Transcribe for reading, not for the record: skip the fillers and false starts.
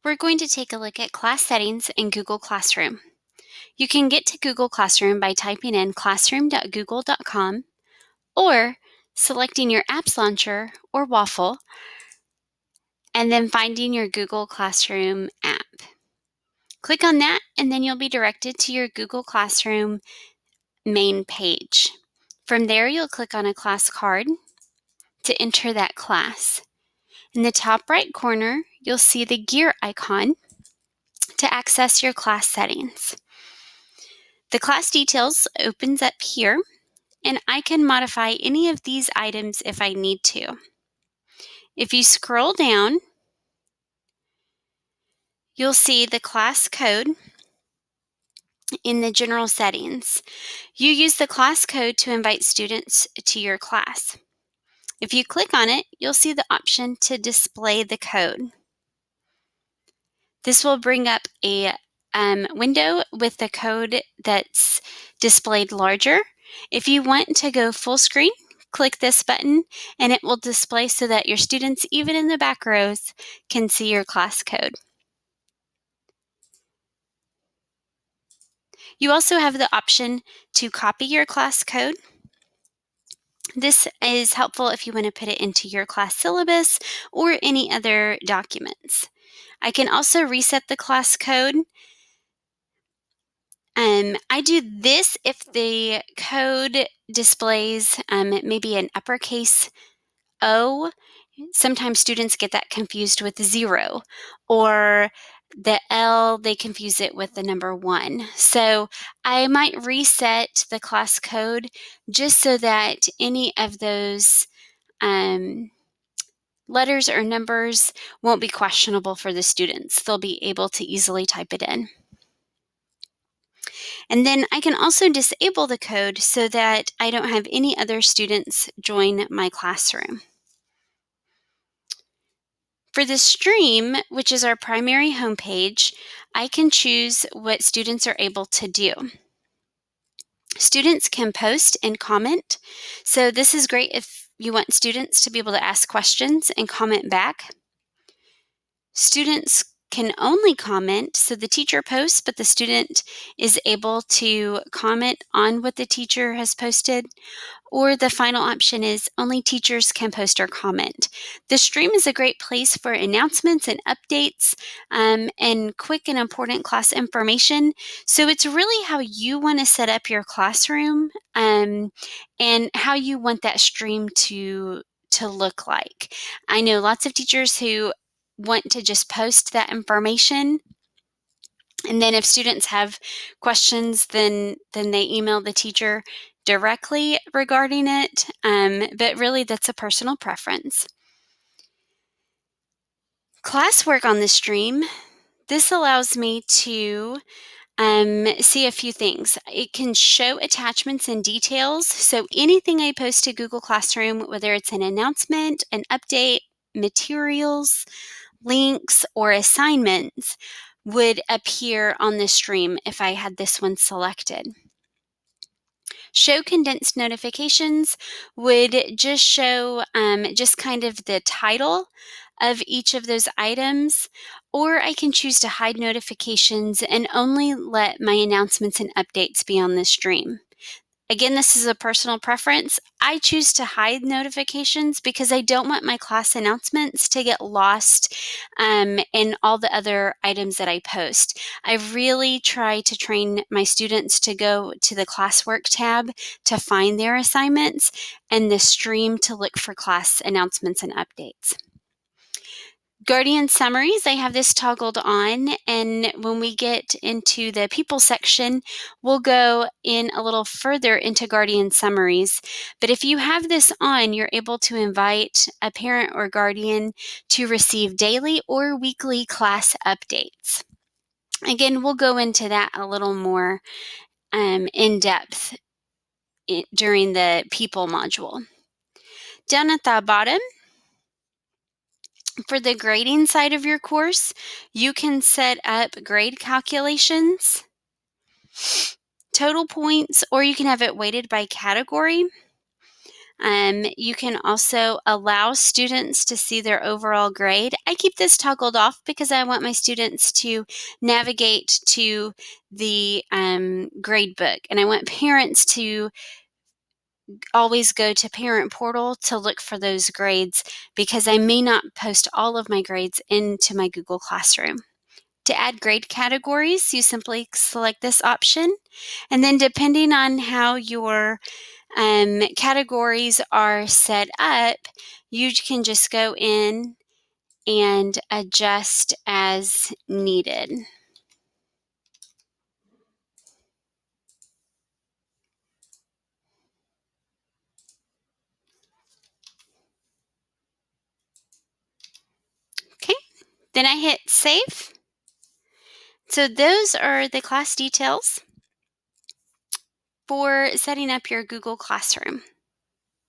We're going to take a look at class settings in Google Classroom. You can get to Google Classroom by typing in classroom.google.com or selecting your apps launcher or Waffle and then finding your Google Classroom app. Click on that and then you'll be directed to your Google Classroom main page. From there, you'll click on a class card to enter that class. In the top right corner, you'll see the gear icon to access your class settings. The class details opens up here, and I can modify any of these items if I need to. If you scroll down, you'll see the class code in the general settings. You use the class code to invite students to your class. If you click on it, you'll see the option to display the code. This will bring up a window with the code that's displayed larger. If you want to go full screen, click this button and it will display so that your students, even in the back rows, can see your class code. You also have the option to copy your class code. This is helpful if you want to put it into your class syllabus or any other documents. I can also reset the class code. I do this if the code displays maybe an uppercase O. Sometimes students get that confused with 0, or the L, they confuse it with the number 1. So I might reset the class code just so that any of those letters or numbers won't be questionable for the students. They'll be able to easily type it in. And then I can also disable the code so that I don't have any other students join my classroom. For the stream, which is our primary homepage, I can choose what students are able to do. Students can post and comment. So this is great if you want students to be able to ask questions and comment back. Students can only comment, so the teacher posts, but the student is able to comment on what the teacher has posted. Or the final option is only teachers can post or comment. The stream is a great place for announcements and updates and quick and important class information. So it's really how you want to set up your classroom and how you want that stream to look like. I know lots of teachers who want to just post that information. And then if students have questions, then they email the teacher directly regarding it. But really, that's a personal preference. Classwork on the stream. This allows me to see a few things. It can show attachments and details. So anything I post to Google Classroom, whether it's an announcement, an update, materials, links, or assignments, would appear on the stream if I had this one selected. Show condensed notifications would just show just kind of the title of each of those items, or I can choose to hide notifications and only let my announcements and updates be on the stream. Again, this is a personal preference. I choose to hide notifications because I don't want my class announcements to get lost in all the other items that I post. I really try to train my students to go to the classwork tab to find their assignments and the stream to look for class announcements and updates. Guardian Summaries, I have this toggled on, and when we get into the People section, we'll go in a little further into Guardian Summaries. But if you have this on, you're able to invite a parent or guardian to receive daily or weekly class updates. Again, we'll go into that a little more in depth during the People module. Down at the bottom, for the grading side of your course, you can set up grade calculations, total points, or you can have it weighted by category. You can also allow students to see their overall grade. I keep this toggled off because I want my students to navigate to the grade book, and I want parents to always go to Parent Portal to look for those grades because I may not post all of my grades into my Google Classroom. To add grade categories, you simply select this option, and then depending on how your categories are set up, you can just go in and adjust as needed. Okay, then I hit save. So those are the class details for setting up your Google Classroom.